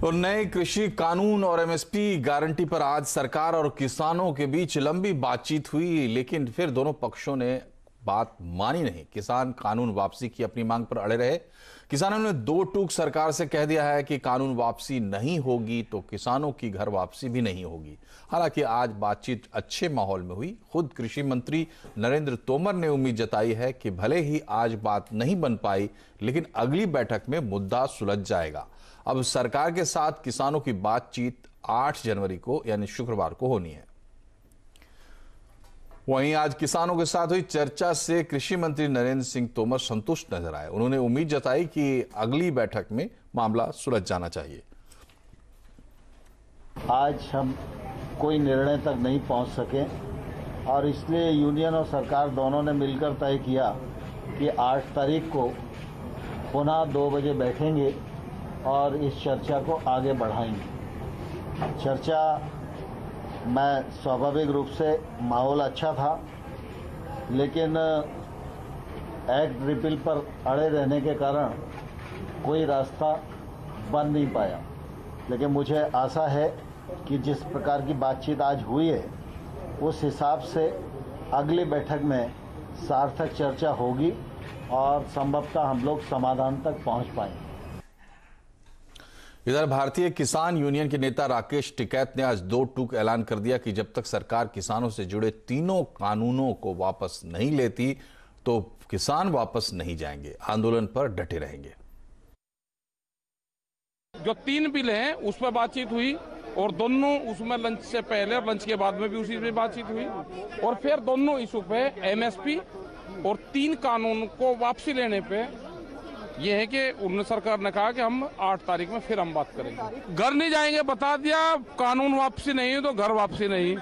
और नए कृषि कानून और एमएसपी गारंटी पर आज सरकार और किसानों के बीच लंबी बातचीत हुई, लेकिन फिर दोनों पक्षों ने बात मानी नहीं। किसान कानून वापसी की अपनी मांग पर अड़े रहे। किसानों ने दो टूक सरकार से कह दिया है कि कानून वापसी नहीं होगी तो किसानों की घर वापसी भी नहीं होगी। हालांकि आज बातचीत अच्छे माहौल में हुई। खुद कृषि मंत्री नरेंद्र तोमर ने उम्मीद जताई है कि भले ही आज बात नहीं बन पाई, लेकिन अगली बैठक में मुद्दा सुलझ जाएगा। अब सरकार के साथ किसानों की बातचीत 8 जनवरी को यानी शुक्रवार को होनी है। वहीं आज किसानों के साथ हुई चर्चा से कृषि मंत्री नरेंद्र सिंह तोमर संतुष्ट नजर आए। उन्होंने उम्मीद जताई कि अगली बैठक में मामला सुलझ जाना चाहिए। आज हम कोई निर्णय तक नहीं पहुंच सके और इसलिए यूनियन और सरकार दोनों ने मिलकर तय किया कि 8 तारीख को पुनः 2 बजे बैठेंगे और इस चर्चा को आगे बढ़ाएंगे। चर्चा में स्वाभाविक रूप से माहौल अच्छा था, लेकिन एक्ट रिपील पर अड़े रहने के कारण कोई रास्ता बन नहीं पाया। लेकिन मुझे आशा है कि जिस प्रकार की बातचीत आज हुई है उस हिसाब से अगली बैठक में सार्थक चर्चा होगी और संभवतः हम लोग समाधान तक पहुंच पाएंगे। इधर भारतीय किसान यूनियन के नेता राकेश टिकैत ने आज दो टूक ऐलान कर दिया कि जब तक सरकार किसानों से जुड़े तीनों कानूनों को वापस नहीं लेती तो किसान वापस नहीं जाएंगे, आंदोलन पर डटे रहेंगे। जो 3 बिल हैं उस पर बातचीत हुई और दोनों उसमें लंच से पहले और लंच के बाद में भी उसी पे बातचीत हुई और फिर दोनों इशू पे एमएसपी और 3 कानून को वापसी लेने पे ये है कि उन्होंने सरकार ने कहा कि हम 8 तारीख में फिर हम बात करेंगे। घर नहीं जाएंगे, बता दिया। कानून वापसी नहीं है तो घर वापसी नहीं।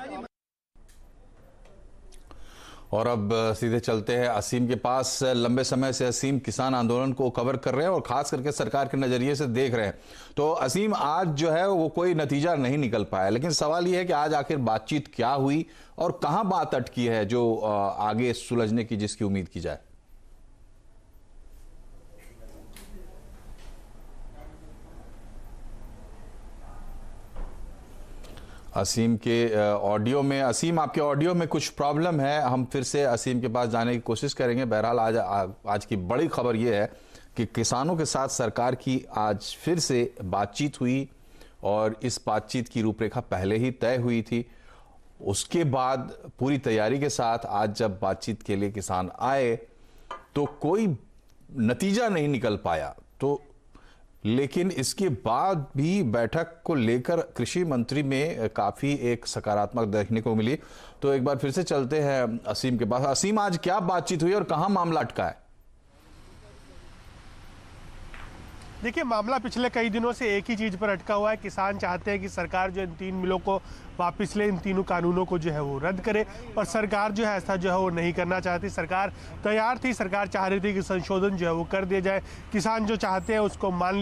और अब सीधे चलते हैं असीम के पास। लंबे समय से असीम किसान आंदोलन को कवर कर रहे हैं और खास करके सरकार के नजरिए से देख रहे हैं। तो असीम, आज जो है वो कोई नतीजा नहीं निकल पाया, लेकिन सवाल ये है कि आज आखिर बातचीत क्या हुई और कहां बात अटकी है जो आगे सुलझने की जिसकी उम्मीद की जाए। असीम के ऑडियो में, असीम आपके ऑडियो में कुछ प्रॉब्लम है। हम फिर से असीम के पास जाने की कोशिश करेंगे। बहरहाल आज की बड़ी खबर यह है कि किसानों के साथ सरकार की आज फिर से बातचीत हुई और इस बातचीत की रूपरेखा पहले ही तय हुई थी। उसके बाद पूरी तैयारी के साथ आज जब बातचीत के लिए किसान आए तो कोई नतीजा नहीं निकल पाया। तो लेकिन इसके बाद भी बैठक को लेकर कृषि मंत्री में काफी एक सकारात्मक देखने को मिली। तो एक बार फिर से चलते हैं असीम के पास। असीम, आज क्या बातचीत हुई और कहां मामला अटका है? देखिए, मामला पिछले कई दिनों से एक ही चीज़ पर अटका हुआ है। किसान चाहते हैं कि सरकार जो इन 3 मिलों को वापस ले, इन तीनों कानूनों को जो है वो रद्द करे, और सरकार जो है ऐसा जो है वो नहीं करना चाहती। सरकार तैयार थी, सरकार चाह रही थी कि संशोधन जो है वो कर दिया जाए। किसान जो चाहते हैं उसको मान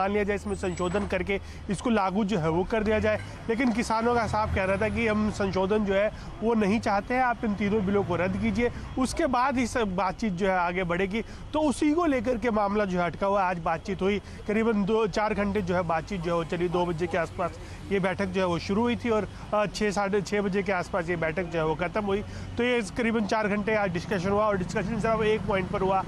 लिया जाए, इसमें संशोधन करके इसको लागू जो है वो कर दिया जाए। लेकिन किसानों का साफ कह रहा था कि हम संशोधन जो है वो नहीं चाहते हैं, आप इन तीनों बिलों को रद्द कीजिए, उसके बाद ही सब बातचीत जो है आगे बढ़ेगी। तो उसी को लेकर के मामला जो है अटका हुआ है। आज बातचीत हुई, करीबन 2-4 घंटे जो है बातचीत जो है वो चली। 2 बजे के आसपास ये बैठक जो है वो शुरू हुई थी और 6-6:30 बजे के आसपास ये बैठक जो है वो खत्म हुई। तो ये करीबन 4 घंटे आज डिस्कशन हुआ और डिस्कशन सिर्फ एक पॉइंट पर हुआ।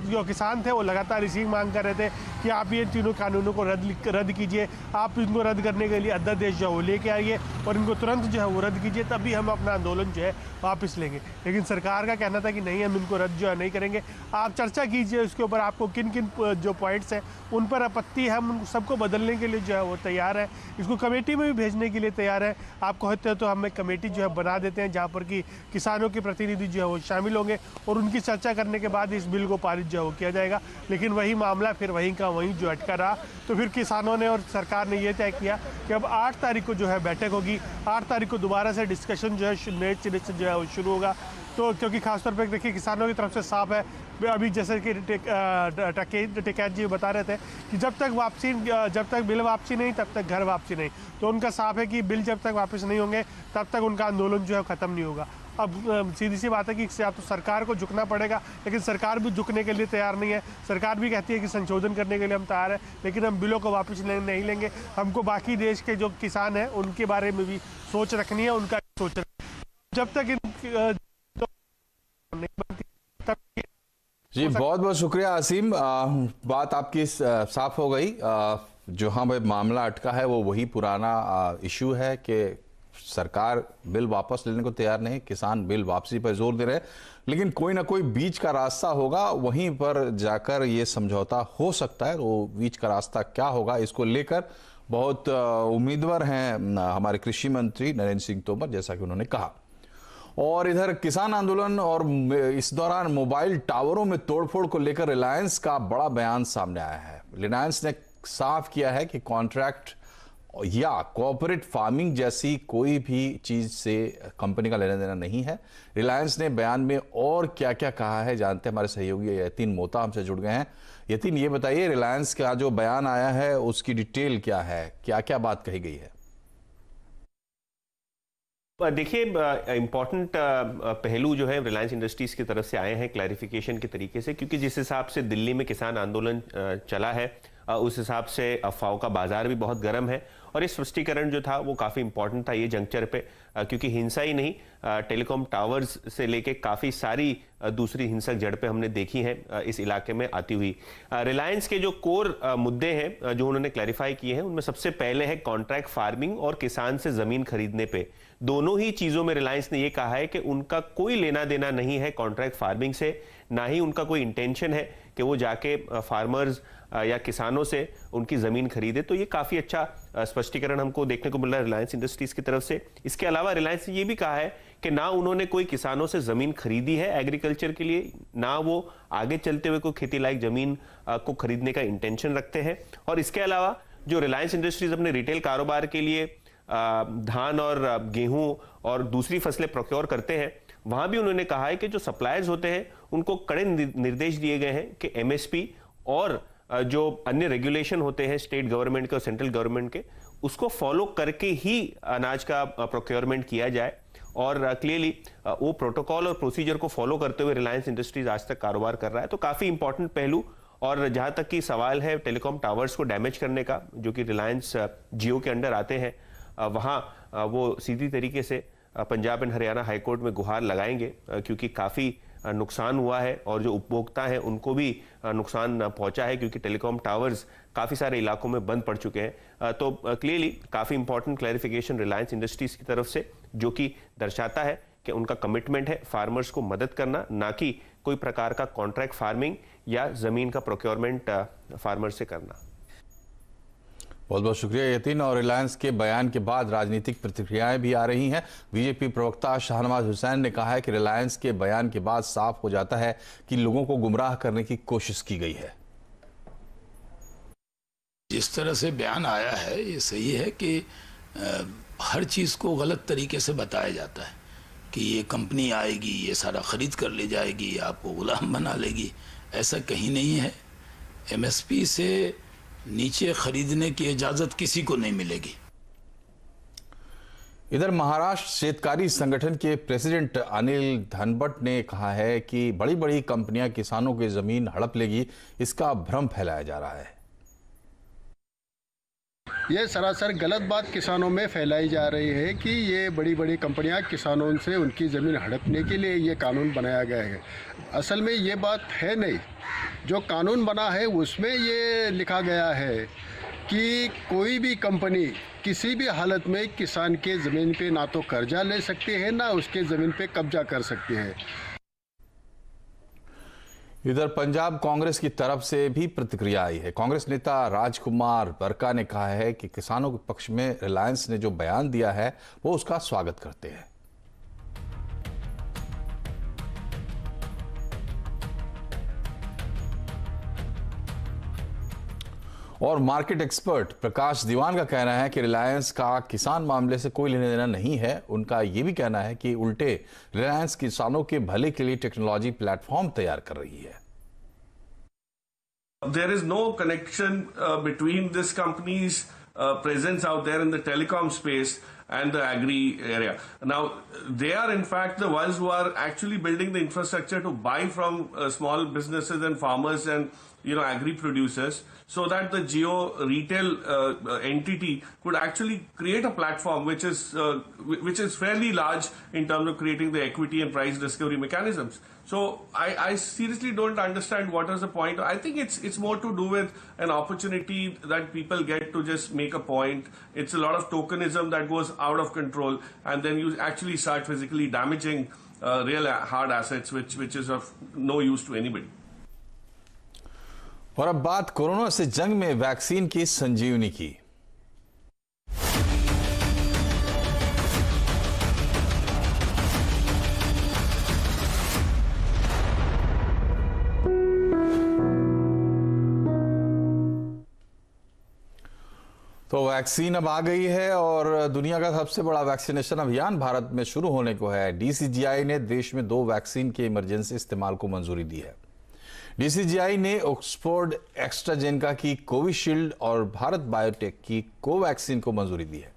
जो किसान थे वो लगातार इसी मांग कर रहे थे कि आप ये तीनों कानूनों को रद्द कीजिए, आप इनको रद्द करने के लिए अध्यादेश जो है वो लेके आइए और इनको तुरंत जो है वो रद्द कीजिए, तभी हम अपना आंदोलन जो है वापस लेंगे। लेकिन सरकार का कहना था कि नहीं, हम इनको रद्द जो है नहीं करेंगे, आप चर्चा कीजिए उसके ऊपर, आपको किन किन जो पॉइंट्स हैं उन पर आपत्ति है, हम सबको बदलने के लिए जो है वो तैयार है, इसको कमेटी में भी भेजने के लिए तैयार है। आप कहते हो तो हम एक कमेटी जो है बना देते हैं जहाँ पर कि किसानों के प्रतिनिधि जो है वो शामिल होंगे और उनकी चर्चा करने के बाद इस बिल को पारित जो है वो किया जाएगा। लेकिन वही मामला फिर वहीं का वहीं जो अटका रहा। तो फिर किसानों ने और सरकार ने ये तय किया कि अब 8 तारीख को जो है बैठक होगी। 8 तारीख को दोबारा से डिस्कशन जो है नए सिरे से जो है वो शुरू होगा। तो क्योंकि खासतौर पर देखिए किसानों की तरफ से साफ है, अभी जैसे कि टिकैत जी बता रहे थे कि जब तक बिल वापसी नहीं तब तक घर वापसी नहीं। तो उनका साफ है कि बिल जब तक वापस नहीं होंगे तब तक उनका आंदोलन जो है ख़त्म नहीं होगा। अब सीधी सी बात है कि या तो सरकार को झुकना पड़ेगा, लेकिन सरकार भी झुकने के लिए तैयार नहीं है। सरकार भी कहती है कि संशोधन करने के लिए हम तैयार हैं, लेकिन हम बिलों को वापस नहीं लेंगे। हमको बाकी देश के जो किसान हैं उनके बारे में भी सोच रखनी है, उनका सोच जब तक जी बहुत बहुत शुक्रिया असीम। बात आपकी साफ हो गई। जहां पे मामला अटका है वो वही पुराना इश्यू है कि सरकार बिल वापस लेने को तैयार नहीं, किसान बिल वापसी पर जोर दे रहे हैं, लेकिन कोई ना कोई बीच का रास्ता होगा, वहीं पर जाकर ये समझौता हो सकता है। वो बीच का रास्ता क्या होगा इसको लेकर बहुत उम्मीदवार हैं हमारे कृषि मंत्री नरेंद्र सिंह तोमर, जैसा कि उन्होंने कहा। और इधर किसान आंदोलन और इस दौरान मोबाइल टावरों में तोड़फोड़ को लेकर रिलायंस का बड़ा बयान सामने आया है। रिलायंस ने साफ किया है कि कॉन्ट्रैक्ट या कॉर्पोरेट फार्मिंग जैसी कोई भी चीज से कंपनी का लेना देना नहीं है। रिलायंस ने बयान में और क्या क्या कहा है जानते हैं हमारे सहयोगी यतीन मोता हमसे जुड़ गए हैं। यतीन, ये बताइए रिलायंस का जो बयान आया है उसकी डिटेल क्या है, क्या क्या बात कही गई है? देखिए, इम्पॉर्टेंट पहलू जो है रिलायंस इंडस्ट्रीज की तरफ से आए हैं क्लैरिफिकेशन के तरीके से, क्योंकि जिस हिसाब से दिल्ली में किसान आंदोलन चला है उस हिसाब से अफवाहों का बाजार भी बहुत गर्म है। और ये स्पष्टीकरण जो था वो काफ़ी इंपॉर्टेंट था ये जंक्चर पे, क्योंकि हिंसा ही नहीं, टेलीकॉम टावर्स से लेके काफ़ी सारी दूसरी हिंसक झड़पें हमने देखी हैं इस इलाके में आती हुई। रिलायंस के जो कोर मुद्दे हैं जो उन्होंने क्लैरिफाई किए हैं उनमें सबसे पहले है कॉन्ट्रैक्ट फार्मिंग और किसान से ज़मीन खरीदने पे। दोनों ही चीज़ों में रिलायंस ने ये कहा है कि उनका कोई लेना देना नहीं है कॉन्ट्रैक्ट फार्मिंग से, ना ही उनका कोई इंटेंशन है कि वो जाके फार्मर्स या किसानों से उनकी ज़मीन खरीदे। तो ये काफ़ी अच्छा स्पष्टीकरण हमको देखने को मिल रहा है रिलायंस इंडस्ट्रीज की तरफ से। इसके अलावा रिलायंस ने ये भी कहा है कि ना उन्होंने कोई किसानों से ज़मीन खरीदी है एग्रीकल्चर के लिए, ना वो आगे चलते हुए कोई खेती लायक ज़मीन को खरीदने का इंटेंशन रखते हैं। और इसके अलावा जो रिलायंस इंडस्ट्रीज अपने रिटेल कारोबार के लिए धान और गेहूं और दूसरी फसलें प्रोक्योर करते हैं, वहां भी उन्होंने कहा है कि जो सप्लायर्स होते हैं उनको कड़े निर्देश दिए गए हैं कि एमएसपी और जो अन्य रेगुलेशन होते हैं स्टेट गवर्नमेंट के और सेंट्रल गवर्नमेंट के, उसको फॉलो करके ही अनाज का प्रोक्योरमेंट किया जाए। और क्लियरली वो प्रोटोकॉल और प्रोसीजर को फॉलो करते हुए रिलायंस इंडस्ट्रीज आज तक कारोबार कर रहा है। तो काफी इंपॉर्टेंट पहलू। और जहां तक कि सवाल है टेलीकॉम टावर्स को डैमेज करने का, जो कि रिलायंस जियो के अंडर आते हैं, वहां वो सीधी तरीके से पंजाब एंड हरियाणा हाईकोर्ट में गुहार लगाएंगे, क्योंकि काफ़ी नुकसान हुआ है और जो उपभोक्ता हैं उनको भी नुकसान पहुंचा है, क्योंकि टेलीकॉम टावर्स काफ़ी सारे इलाकों में बंद पड़ चुके हैं। तो क्लियरली काफ़ी इंपॉर्टेंट क्लैरिफिकेशन रिलायंस इंडस्ट्रीज की तरफ से, जो कि दर्शाता है कि उनका कमिटमेंट है फार्मर्स को मदद करना, ना कि कोई प्रकार का कॉन्ट्रैक्ट फार्मिंग या ज़मीन का प्रोक्योरमेंट फार्मर से करना। बहुत बहुत शुक्रिया यतीन। और रिलायंस के बयान के बाद राजनीतिक प्रतिक्रियाएं भी आ रही हैं। बीजेपी प्रवक्ता शाहनवाज हुसैन ने कहा है कि रिलायंस के बयान के बाद साफ हो जाता है कि लोगों को गुमराह करने की कोशिश की गई है। जिस तरह से बयान आया है ये सही है कि हर चीज़ को गलत तरीके से बताया जाता है कि ये कंपनी आएगी, ये सारा खरीद कर ले जाएगी, आपको गुलाम बना लेगी। ऐसा कहीं नहीं है। एमएसपी से नीचे खरीदने की इजाजत किसी को नहीं मिलेगी। इधर महाराष्ट्र शेतकारी संगठन के प्रेसिडेंट अनिल धनबट ने कहा है कि बड़ी बड़ी कंपनियां किसानों की जमीन हड़प लेगी, इसका भ्रम फैलाया जा रहा है। ये सरासर गलत बात किसानों में फैलाई जा रही है कि ये बड़ी बड़ी कंपनियां किसानों से उनकी ज़मीन हड़पने के लिए ये कानून बनाया गया है। असल में ये बात है नहीं। जो कानून बना है उसमें ये लिखा गया है कि कोई भी कंपनी किसी भी हालत में किसान के ज़मीन पे ना तो कर्जा ले सकती है, ना उसके ज़मीन पे कब्जा कर सकती है। इधर पंजाब कांग्रेस की तरफ से भी प्रतिक्रिया आई है। कांग्रेस नेता राजकुमार बरका ने कहा है कि किसानों के पक्ष में रिलायंस ने जो बयान दिया है वो उसका स्वागत करते हैं। और मार्केट एक्सपर्ट प्रकाश दीवान का कहना है कि रिलायंस का किसान मामले से कोई लेना देना नहीं है। उनका यह भी कहना है कि उल्टे रिलायंस किसानों के भले के लिए टेक्नोलॉजी प्लेटफॉर्म तैयार कर रही है। There is no connection between this company's presence out there in the telecom space and the agri area. Now, they are in fact the ones who are actually building the infrastructure to buy from small businesses and farmers and agri producers, so that the Jio retail entity could actually create a platform which is fairly large in terms of creating the equity and price discovery mechanisms. So I seriously don't understand what is the point. I think it's more to do with an opportunity that people get to just make a point. It's a lot of tokenism that goes out of control, and then you actually start physically damaging real hard assets, which is of no use to anybody. और अब बात corona से जंग में vaccine की संजीवनी की। तो vaccine अब आ गई है और दुनिया का सबसे बड़ा वैक्सीनेशन अभियान भारत में शुरू होने को है। डीसीजीआई ने देश में 2 वैक्सीन के इमरजेंसी इस्तेमाल को मंजूरी दी है। डीसीजीआई ने ऑक्सफोर्ड एस्ट्राजेनेका की कोविशील्ड और भारत बायोटेक की कोवैक्सीन को मंजूरी दी है।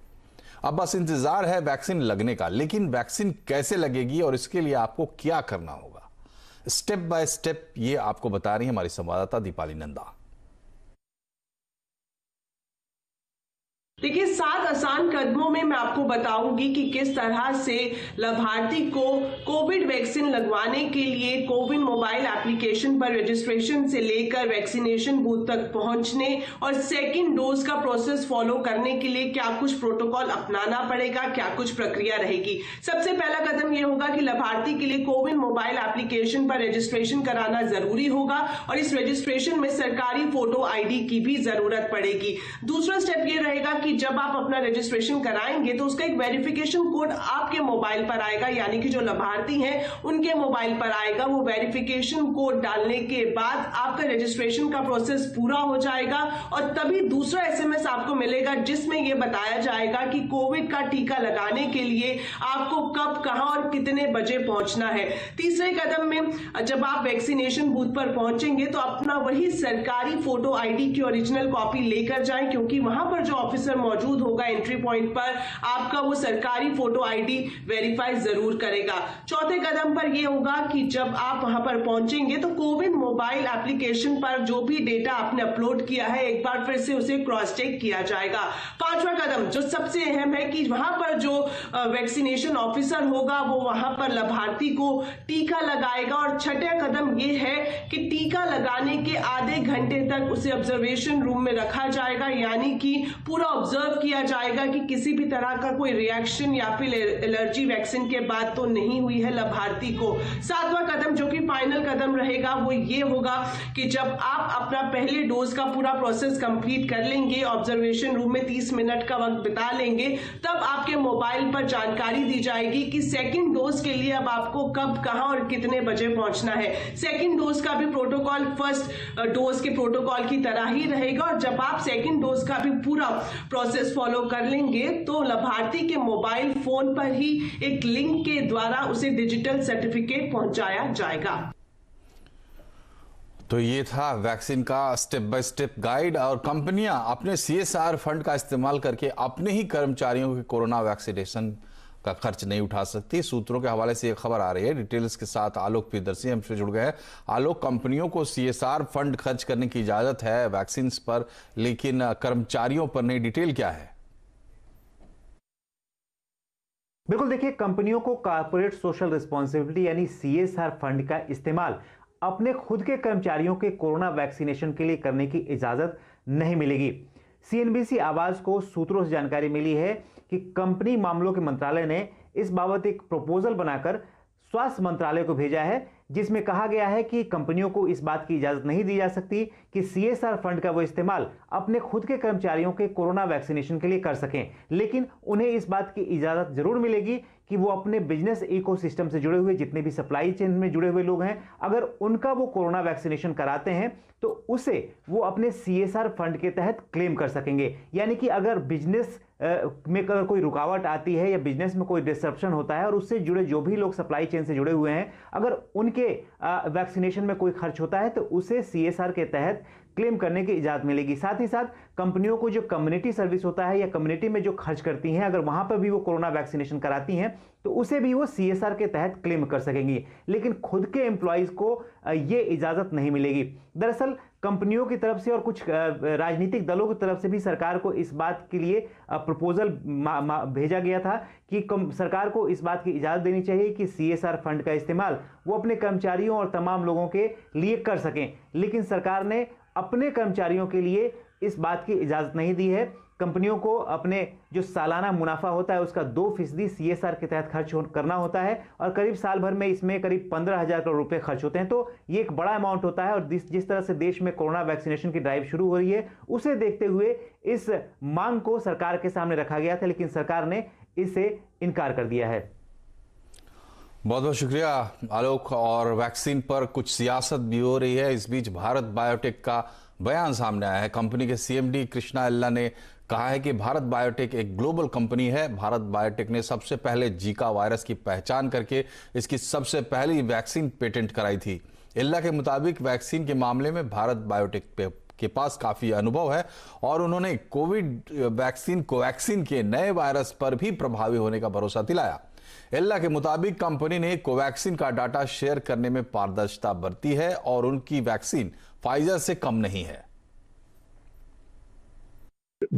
अब बस इंतजार है वैक्सीन लगने का, लेकिन वैक्सीन कैसे लगेगी और इसके लिए आपको क्या करना होगा, स्टेप बाय स्टेप ये आपको बता रही है हमारी संवाददाता दीपाली नंदा। देखिए, 7 आसान कदमों में मैं आपको बताऊंगी कि किस तरह से लाभार्थी को कोविड वैक्सीन लगवाने के लिए कोविन मोबाइल एप्लीकेशन पर रजिस्ट्रेशन से लेकर वैक्सीनेशन बूथ तक पहुंचने और सेकंड डोज का प्रोसेस फॉलो करने के लिए क्या कुछ प्रोटोकॉल अपनाना पड़ेगा, क्या कुछ प्रक्रिया रहेगी। सबसे पहला कदम यह होगा कि लाभार्थी के लिए कोविन मोबाइल एप्लीकेशन पर रजिस्ट्रेशन कराना जरूरी होगा और इस रजिस्ट्रेशन में सरकारी फोटो आईडी की भी जरूरत पड़ेगी। दूसरा स्टेप यह रहेगा कि जब आप अपना रजिस्ट्रेशन कराएंगे तो उसका एक वेरिफिकेशन कोड आपके मोबाइल पर आएगा, यानी कि जो लाभार्थी हैं उनके मोबाइल पर आएगा। वो वेरिफिकेशन कोड डालने के बाद आपका रजिस्ट्रेशन का प्रोसेस पूरा हो जाएगा और तभी दूसरा एसएमएस आपको मिलेगा जिसमें यह बताया जाएगा कि कोविड का टीका लगाने के लिए आपको कब, कहां और कितने बजे पहुंचना है। तीसरे कदम में जब आप वैक्सीनेशन बूथ पर पहुंचेंगे तो अपना वही सरकारी फोटो आईडी की ओरिजिनल कॉपी लेकर जाएं, क्योंकि वहां पर जो ऑफिसर मौजूद होगा एंट्री पॉइंट पर आपका वो सरकारी फोटो आईडी वेरीफाई जरूर करेगा। चौथे कदम पर यह होगा कि जब आप वहां पर पहुंचेंगे तो कोविन मोबाइल एप्लीकेशन पर जो भी डेटा आपने अपलोड किया है एक बार फिर से उसे क्रॉस चेक किया जाएगा। पांचवा कदम जो सबसे अहम है कि वहां पर जो वैक्सीनेशन ऑफिसर होगा वो वहां पर लाभार्थी को टीका लगाएगा और छठा कदम यह है कि टीका लगाने के आधे घंटे तक उसे ऑब्जर्वेशन रूम में रखा जाएगा, यानी कि पूरा ऑब्जर्व किया जाएगा कि किसी भी तरह का कोई रिएक्शन या फिर एलर्जी वैक्सीन के बाद तो नहीं हुई है लाभार्थी को। सातवां कदम जो कि फाइनल कदम रहेगा वो ये होगा कि जब आप अपना पहले डोज का पूरा प्रोसेस कंप्लीट कर लेंगे, ऑब्जर्वेशन रूम में 30 मिनट का वक्त बिता लेंगे, तब आपके मोबाइल पर जानकारी दी जाएगी कि सेकंड डोज के लिए अब आपको कब, कहां और कितने बजे पहुंचना है। सेकंड डोज का भी प्रोटोकॉल फर्स्ट डोज के प्रोटोकॉल की तरह ही रहेगा और जब आप सेकंड डोज का भी पूरा प्रोसेस फॉलो कर लेंगे तो लाभार्थी के मोबाइल फोन पर ही एक लिंक के द्वारा उसे डिजिटल सर्टिफिकेट पहुंचाया जाएगा। तो ये था वैक्सीन का स्टेप बाय स्टेप गाइड। और कंपनियां अपने CSR फंड का इस्तेमाल करके अपने ही कर्मचारियों के कोरोना वैक्सीनेशन का खर्च नहीं उठा सकती। सूत्रों के हवाले से एक खबर आ रही है, डिटेल्स के साथ आलोक प्रियदर्शी हमसे जुड़ गए हैं। आलोक, कंपनियों को CSR फंड खर्च करने की इजाजत है वैक्सीन पर, लेकिन कर्मचारियों पर नहीं, डिटेल क्या है? बिल्कुल, देखिए, कंपनियों को कॉर्पोरेट सोशल रिस्पॉन्सिबिलिटी यानी CSR फंड का इस्तेमाल अपने खुद के कर्मचारियों के कोरोना वैक्सीनेशन के लिए करने की इजाजत नहीं मिलेगी। CNBC आवाज को सूत्रों से जानकारी मिली है कि कंपनी मामलों के मंत्रालय ने इस बाबत एक प्रपोजल बनाकर स्वास्थ्य मंत्रालय को भेजा है, जिसमें कहा गया है कि कंपनियों को इस बात की इजाजत नहीं दी जा सकती कि CSR फंड का वो इस्तेमाल अपने खुद के कर्मचारियों के कोरोना वैक्सीनेशन के लिए कर सकें, लेकिन उन्हें इस बात की इजाजत जरूर मिलेगी कि वो अपने बिजनेस इकोसिस्टम से जुड़े हुए जितने भी सप्लाई चेन में जुड़े हुए लोग हैं, अगर उनका वो कोरोना वैक्सीनेशन कराते हैं तो उसे वो अपने CSR फंड के तहत क्लेम कर सकेंगे। यानी कि अगर बिजनेस में अगर कोई रुकावट आती है या बिजनेस में कोई डिसरप्शन होता है और उससे जुड़े जो भी लोग सप्लाई चेन से जुड़े हुए हैं, अगर उनके के वैक्सीनेशन में कोई खर्च होता है तो उसे CSR के तहत क्लेम करने की इजाजत मिलेगी। साथ ही साथ कंपनियों को जो कम्युनिटी सर्विस होता है या कम्युनिटी में जो खर्च करती हैं, अगर वहां पर भी वो कोरोना वैक्सीनेशन कराती हैं तो उसे भी वो CSR के तहत क्लेम कर सकेंगी, लेकिन खुद के एम्प्लॉइज को ये इजाजत नहीं मिलेगी। दरअसल कंपनियों की तरफ से और कुछ राजनीतिक दलों की तरफ से भी सरकार को इस बात के लिए प्रपोजल भेजा गया था कि सरकार को इस बात की इजाजत देनी चाहिए कि CSR फंड का इस्तेमाल वो अपने कर्मचारियों और तमाम लोगों के लिए कर सकें, लेकिन सरकार ने अपने कर्मचारियों के लिए इस बात की इजाजत नहीं दी है। कंपनियों को अपने जो सालाना मुनाफा होता है उसका 2% CSR के तहत खर्च करना होता है और करीब साल भर में इसमें करीब 15,000 करोड़ रुपए खर्च होते हैं। तो ये एक बड़ा अमाउंट होता है और जिस तरह से देश में कोरोना वैक्सीनेशन की ड्राइव शुरू हो रही है उसे देखते हुए इस मांग को सरकार के सामने रखा गया था, लेकिन सरकार ने इससे इनकार कर दिया है। बहुत बहुत शुक्रिया आलोक। और वैक्सीन पर कुछ सियासत भी हो रही है। इस बीच भारत बायोटेक का बयान सामने आया है। कंपनी के CMD कृष्णा एल्ला ने कहा है कि भारत बायोटेक एक ग्लोबल कंपनी है। भारत बायोटेक ने सबसे पहले जीका वायरस की पहचान करके इसकी सबसे पहली वैक्सीन पेटेंट कराई थी। एल्ला के मुताबिक वैक्सीन के मामले में भारत बायोटेक के पास काफी अनुभव है और उन्होंने कोविड वैक्सीन कोवैक्सीन के नए वायरस पर भी प्रभावी होने का भरोसा दिलाया। एल्ला के मुताबिक कंपनी ने कोवैक्सीन का डाटा शेयर करने में पारदर्शिता बरती है और उनकी वैक्सीन फाइजर से कम नहीं है।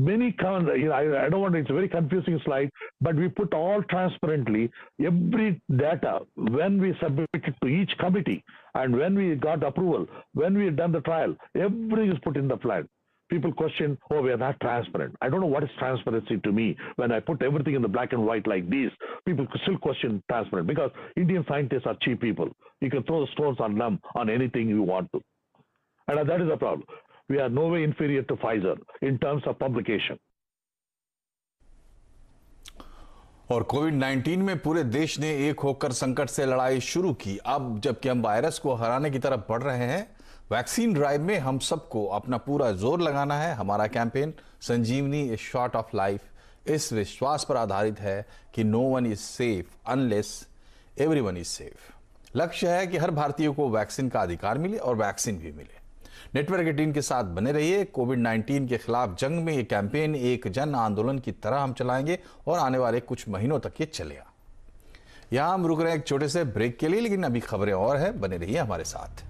Many I don't want, it's a very confusing slide, but we put all transparently every data when we submit it to each committee and when we got approval, when we done the trial, everything is put in the plan. People question, oh, we are not transparent. I don't know what is transparency to me. When I put everything in the black and white like this, people still question transparent because Indian scientists are cheap people. You can throw the stones on them on anything you want to. And that is the problem. We are no way inferior to Pfizer in terms of publication. और कोविड-19 में पूरे देश ने एक होकर संकट से लड़ाई शुरू की। अब जबकि हम वायरस को हराने की तरफ बढ़ रहे हैं, वैक्सीन ड्राइव में हम सबको अपना पूरा जोर लगाना है। हमारा campaign Sanjeevani is shot of life इस विश्वास पर आधारित है कि no one is safe unless everyone is safe. लक्ष्य है कि हर भारतीय को वैक्सीन का अधिकार मिले और वैक्सीन भी मिले। नेटवर्क 18 के साथ बने रहिए। कोविड-19 के खिलाफ जंग में ये कैंपेन एक जन आंदोलन की तरह हम चलाएंगे और आने वाले कुछ महीनों तक ये चलेगा। यहां हम रुक रहे हैं एक छोटे से ब्रेक के लिए, लेकिन अभी खबरें और हैं, बने रहिए हमारे साथ।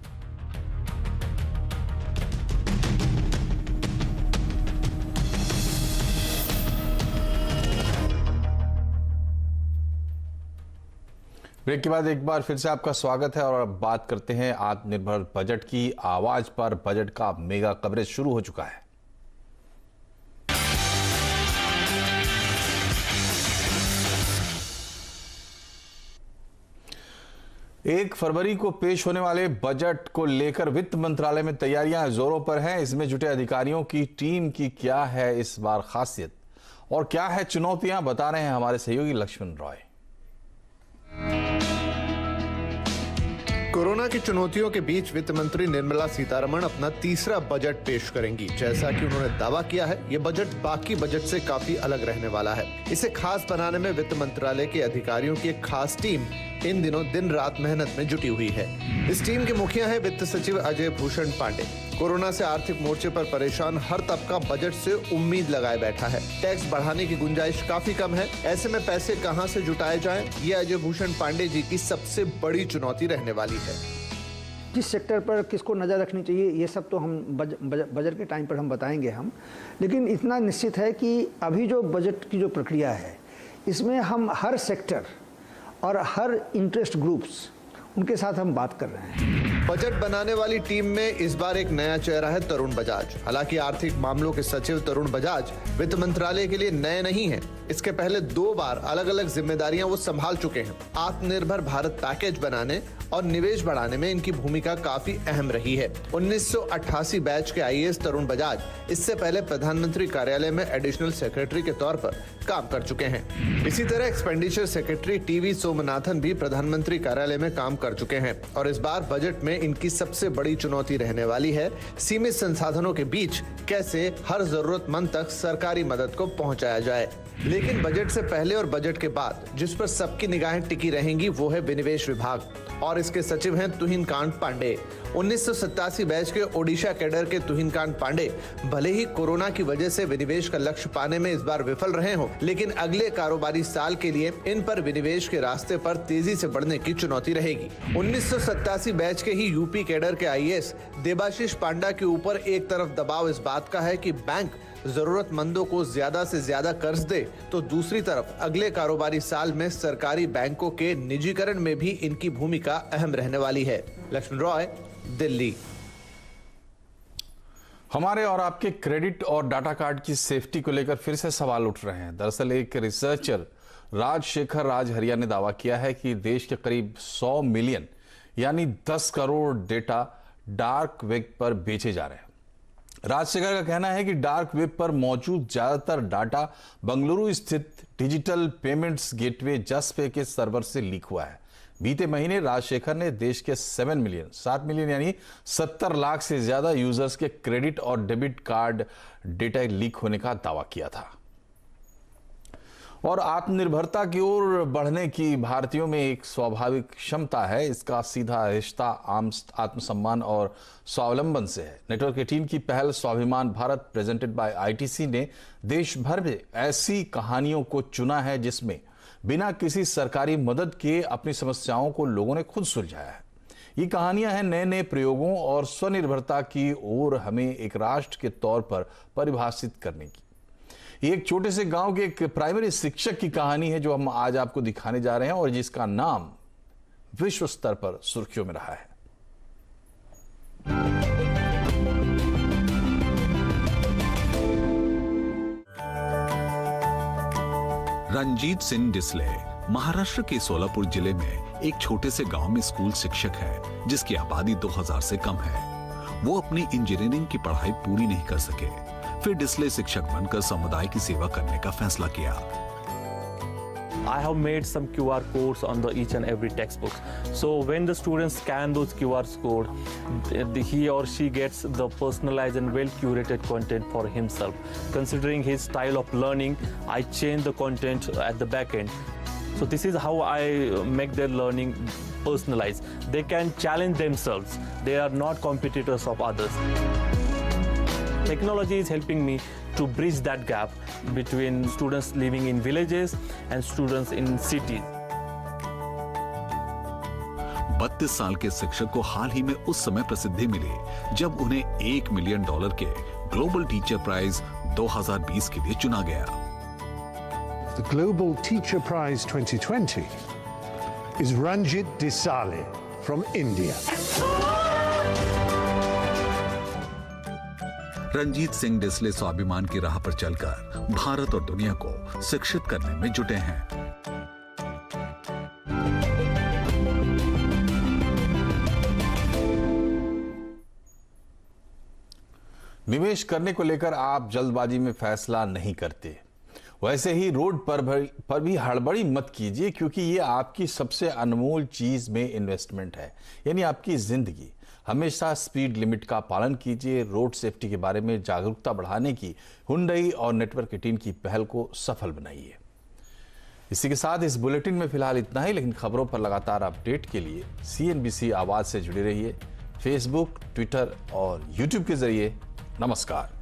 ब्रेक के बाद एक बार फिर से आपका स्वागत है और अब बात करते हैं आत्मनिर्भर बजट की। आवाज पर बजट का मेगा कवरेज शुरू हो चुका है। 1 फरवरी को पेश होने वाले बजट को लेकर वित्त मंत्रालय में तैयारियां जोरों पर हैं। इसमें जुटे अधिकारियों की टीम की क्या है इस बार खासियत और क्या है चुनौतियां, बता रहे हैं हमारे सहयोगी लक्ष्मण रॉय। कोरोना की चुनौतियों के बीच वित्त मंत्री निर्मला सीतारमण अपना तीसरा बजट पेश करेंगी। जैसा कि उन्होंने दावा किया है, ये बजट बाकी बजट से काफी अलग रहने वाला है। इसे खास बनाने में वित्त मंत्रालय के अधिकारियों की एक खास टीम इन दिनों दिन रात मेहनत में जुटी हुई है। इस टीम के मुखिया है वित्त सचिव अजय भूषण पांडे। कोरोना से आर्थिक मोर्चे पर परेशान हर तबका बजट से उम्मीद लगाए बैठा है। टैक्स बढ़ाने की गुंजाइश काफी कम है, ऐसे में पैसे कहां से जुटाए जाएं, ये अजय भूषण पांडे जी की सबसे बड़ी चुनौती रहने वाली है। किस सेक्टर पर किसको नज़र रखनी चाहिए, ये सब तो हम बजट के टाइम पर हम बताएंगे हम, लेकिन इतना निश्चित है कि अभी जो बजट की जो प्रक्रिया है इसमें हम हर सेक्टर और हर इंटरेस्ट ग्रुप्स उनके साथ हम बात कर रहे हैं। बजट बनाने वाली टीम में इस बार एक नया चेहरा है तरुण बजाज। हालांकि आर्थिक मामलों के सचिव तरुण बजाज वित्त मंत्रालय के लिए नए नहीं हैं। इसके पहले 2 बार अलग अलग जिम्मेदारियां वो संभाल चुके हैं। आत्मनिर्भर भारत पैकेज बनाने और निवेश बढ़ाने में इनकी भूमिका काफी अहम रही है। 1988 बैच के IAS तरुण बजाज इससे पहले प्रधानमंत्री कार्यालय में एडिशनल सेक्रेटरी के तौर पर काम कर चुके हैं। इसी तरह एक्सपेंडिचर सेक्रेटरी TV सोमनाथन भी प्रधानमंत्री कार्यालय में काम कर चुके हैं। और इस बार बजट में इनकी सबसे बड़ी चुनौती रहने वाली है सीमित संसाधनों के बीच कैसे हर जरूरतमंद तक सरकारी मदद को पहुंचाया जाए। लेकिन बजट से पहले और बजट के बाद जिस पर सबकी निगाहें टिकी रहेंगी वो है विनिवेश विभाग। और इसके सचिव हैं तुहिनकांत पांडे। 1987 बैच के ओडिशा कैडर के तुहिनकांत पांडे भले ही कोरोना की वजह से विनिवेश का लक्ष्य पाने में इस बार विफल रहे हों, लेकिन अगले कारोबारी साल के लिए इन पर विनिवेश के रास्ते पर तेजी से बढ़ने की चुनौती रहेगी। 1987 बैच के ही यूपी कैडर के आईएएस देबाशीष पांडा के ऊपर एक तरफ दबाव इस बात का है कि बैंक जरूरतमंदों को ज्यादा से ज्यादा कर्ज दे, तो दूसरी तरफ अगले कारोबारी साल में सरकारी बैंकों के निजीकरण में भी इनकी भूमिका अहम रहने वाली है। लक्ष्मण रॉय, दिल्ली। हमारे और आपके क्रेडिट और डाटा कार्ड की सेफ्टी को लेकर फिर से सवाल उठ रहे हैं। दरअसल एक रिसर्चर राजशेखर राजहरिया ने दावा किया है कि देश के करीब 100 मिलियन यानी 10 करोड़ डेटा डार्क वेब पर बेचे जा रहे हैं। राजशेखर का कहना है कि डार्क वेब पर मौजूद ज्यादातर डाटा बंगलुरु स्थित डिजिटल पेमेंट्स गेटवे जसपे के सर्वर से लीक हुआ है। बीते महीने राजशेखर ने देश के 7 मिलियन यानी 70 लाख से ज्यादा यूजर्स के क्रेडिट और डेबिट कार्ड डेटा लीक होने का दावा किया था। और आत्मनिर्भरता की ओर बढ़ने की भारतीयों में एक स्वाभाविक क्षमता है। इसका सीधा रिश्ता आत्मसम्मान और स्वावलंबन से है। नेटवर्क 18 की पहल स्वाभिमान भारत प्रेजेंटेड बाय आईटीसी ने देश भर में ऐसी कहानियों को चुना है जिसमें बिना किसी सरकारी मदद के अपनी समस्याओं को लोगों ने खुद सुलझाया है। ये कहानियां हैं नए नए प्रयोगों और स्वनिर्भरता की ओर हमें एक राष्ट्र के तौर पर परिभाषित करने की। एक छोटे से गांव के एक प्राइमरी शिक्षक की कहानी है जो हम आज आपको दिखाने जा रहे हैं और जिसका नाम विश्व स्तर पर सुर्खियों में रहा है। रंजीत सिंह डिसले महाराष्ट्र के सोलापुर जिले में एक छोटे से गांव में स्कूल शिक्षक है जिसकी आबादी 2000 से कम है। वो अपनी इंजीनियरिंग की पढ़ाई पूरी नहीं कर सके, फिर डिसले शिक्षक बनकर समुदाय की सेवा करने का फैसला किया। I have made some QR codes on each and every textbook. So when the students scan those QR codes, he or she gets the personalized and well-curated content for himself. Considering his style of learning, I change the content at the back end. So this is how I make their learning personalized. They can challenge themselves. They are not competitors of others. Technology is helping me to bridge that gap between students living in villages and students in cities. 32 साल के शिक्षक को हाल ही में उस समय प्रसिद्धि मिली जब उन्हें $1 मिलियन के ग्लोबल टीचर प्राइज 2020 के लिए चुना गया। The Global Teacher Prize 2020 is Ranjit Desale from India. Ranjit Singh Disale स्वाभिमान की राह पर चलकर भारत और दुनिया को शिक्षित करने में जुटे हैं। निवेश करने को लेकर आप जल्दबाजी में फैसला नहीं करते। वैसे ही रोड पर भी हड़बड़ी मत कीजिए, क्योंकि ये आपकी सबसे अनमोल चीज में इन्वेस्टमेंट है, यानी आपकी जिंदगी। हमेशा स्पीड लिमिट का पालन कीजिए। रोड सेफ्टी के बारे में जागरूकता बढ़ाने की हुंडई और नेटवर्क 18 की पहल को सफल बनाइए। इसी के साथ इस बुलेटिन में फिलहाल इतना ही, लेकिन खबरों पर लगातार अपडेट के लिए CNBC आवाज से जुड़े रहिए। फेसबुक, ट्विटर और यूट्यूब के जरिए। नमस्कार।